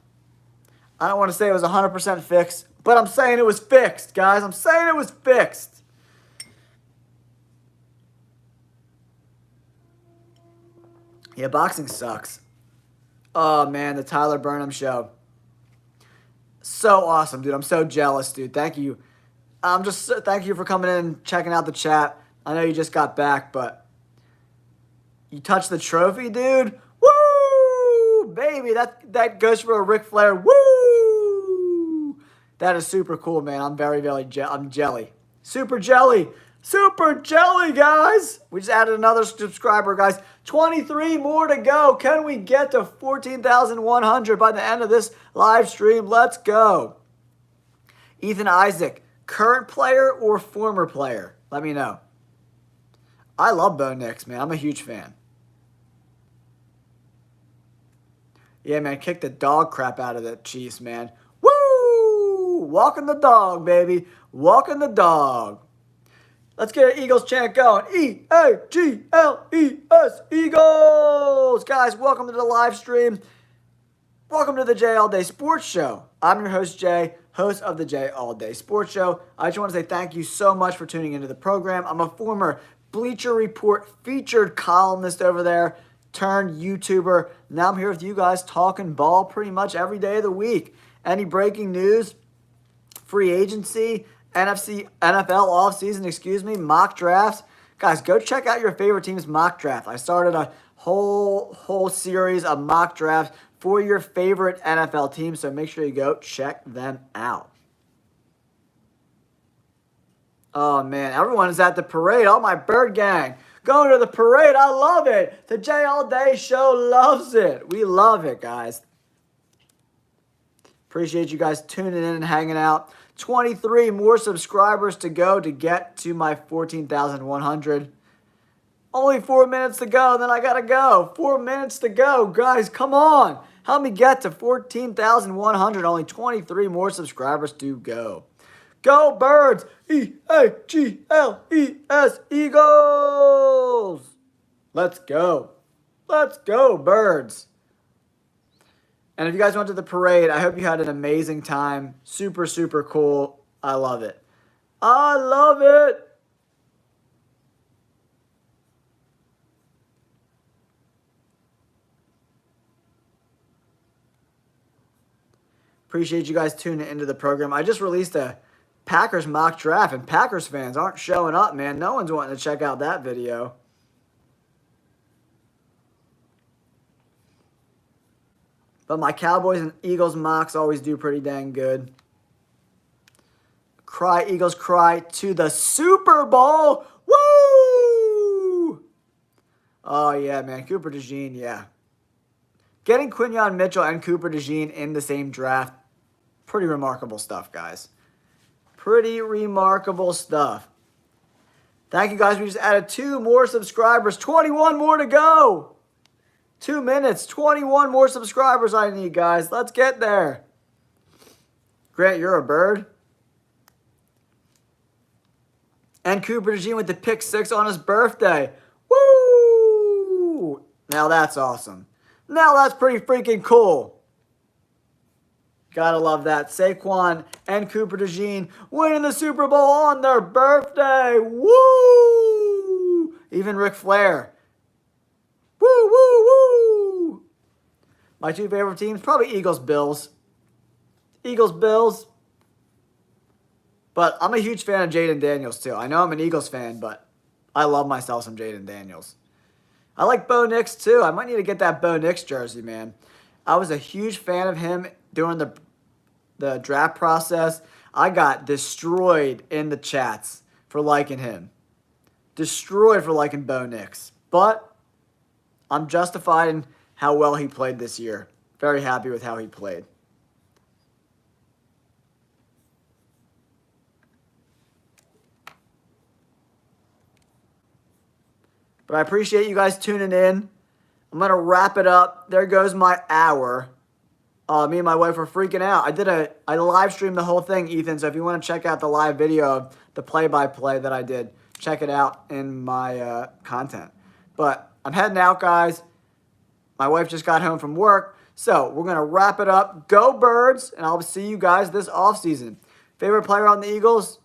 I don't want to say it was 100% fixed. But I'm saying it was fixed, guys. I'm saying it was fixed. Yeah, boxing sucks. Oh, man, the Tyler Burnham show. So awesome, dude. I'm so jealous, dude. Thank you. Thank you for coming in and checking out the chat. I know you just got back, but you touched the trophy, dude. Woo! Baby, that goes for a Ric Flair. Woo! That is super cool, man. I'm I'm jelly. Super jelly. Super jelly, guys. We just added another subscriber, guys. 23 more to go. Can we get to 14,100 by the end of this live stream? Let's go. Ethan Isaac, current player or former player? Let me know. I love Bo Nix, man. I'm a huge fan. Yeah, man. Kick the dog crap out of the Chiefs, man. Walking the dog, baby. Walking the dog. Let's get an Eagles chant going. E-A-G-L-E-S, Eagles! Guys, welcome to the live stream. Welcome to the Jay All Day Sports Show. I'm your host, Jay, host of the Jay All Day Sports Show. I just want to say thank you so much for tuning into the program. I'm a former Bleacher Report featured columnist over there, turned YouTuber. Now I'm here with you guys talking ball pretty much every day of the week. Any breaking news, free agency, NFL offseason, mock drafts. Guys, go check out your favorite team's mock draft. I started a whole series of mock drafts for your favorite NFL team, so make sure you go check them out. Oh, man, everyone's at the parade. All my bird gang going to the parade. I love it. The Jay All Day Show loves it. We love it, guys. Appreciate you guys tuning in and hanging out. 23 more subscribers to go to get to my 14,100. Only 4 minutes to go, then I gotta go. 4 minutes to go. Guys, come on. Help me get to 14,100. Only 23 more subscribers to go. Go Birds! E-A-G-L-E-S, Eagles! Let's go. Let's go, Birds. And if you guys went to the parade, I hope you had an amazing time. Super, super cool. I love it. I love it. Appreciate you guys tuning into the program. I just released a Packers mock draft, and Packers fans aren't showing up, man. No one's wanting to check out that video. But my Cowboys and Eagles mocks always do pretty dang good. Cry, Eagles, cry to the Super Bowl. Woo! Oh, yeah, man. Cooper DeJean, yeah. Getting Quinyon Mitchell and Cooper DeJean in the same draft, pretty remarkable stuff, guys. Pretty remarkable stuff. Thank you, guys. We just added 2 more subscribers. 21 more to go. 2 minutes, 21 more subscribers I need, guys. Let's get there. Grant, you're a bird. And Cooper DeJean with the pick 6 on his birthday. Woo! Now that's awesome. Now that's pretty freaking cool. Gotta love that. Saquon and Cooper DeJean winning the Super Bowl on their birthday. Woo! Even Ric Flair. Woo, woo, woo! My 2 favorite teams, probably Eagles, Bills. Eagles, Bills. But I'm a huge fan of Jaden Daniels, too. I know I'm an Eagles fan, but I love myself some Jaden Daniels. I like Bo Nix, too. I might need to get that Bo Nix jersey, man. I was a huge fan of him during the draft process. I got destroyed in the chats for liking him. Destroyed for liking Bo Nix. But I'm justified in how well he played this year. Very happy with how he played. But I appreciate you guys tuning in. I'm going to wrap it up. There goes my hour. Me and my wife were freaking out. I live streamed the whole thing, Ethan. So if you want to check out the live video of the play-by-play that I did, check it out in my content. But I'm heading out, guys. My wife just got home from work. So we're going to wrap it up. Go Birds. And I'll see you guys this offseason. Favorite player on the Eagles?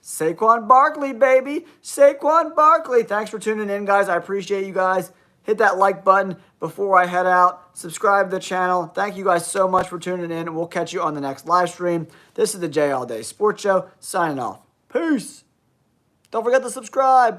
Saquon Barkley, baby. Saquon Barkley. Thanks for tuning in, guys. I appreciate you guys. Hit that like button before I head out. Subscribe to the channel. Thank you guys so much for tuning in. We'll catch you on the next live stream. This is the Jay All Day Sports Show. Signing off. Peace. Don't forget to subscribe.